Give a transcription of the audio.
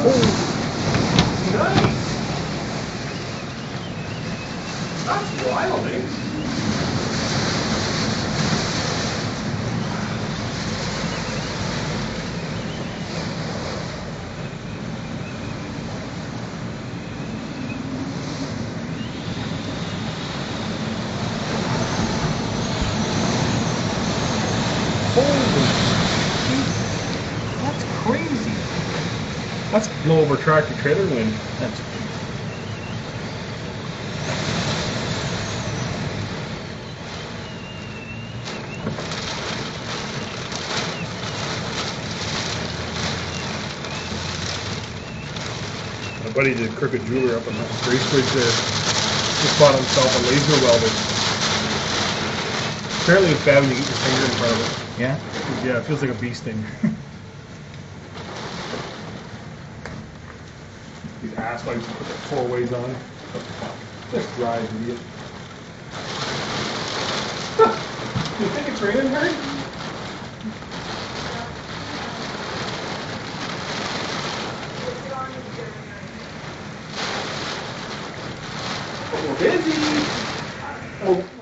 Oh, nice. That's wild, eh? Holy shit. That's crazy. That's blow over tractor trailer wind. That's My buddy did Crooked Jeweler up in Bracebridge there. Just bought himself a laser welder. Apparently it's bad when you get your finger in front of it. yeah. Yeah, it feels like a bee sting. These ass wipes put the 4 ways on. Just drive, idiot. You think it's raining hard? We're busy. Oh.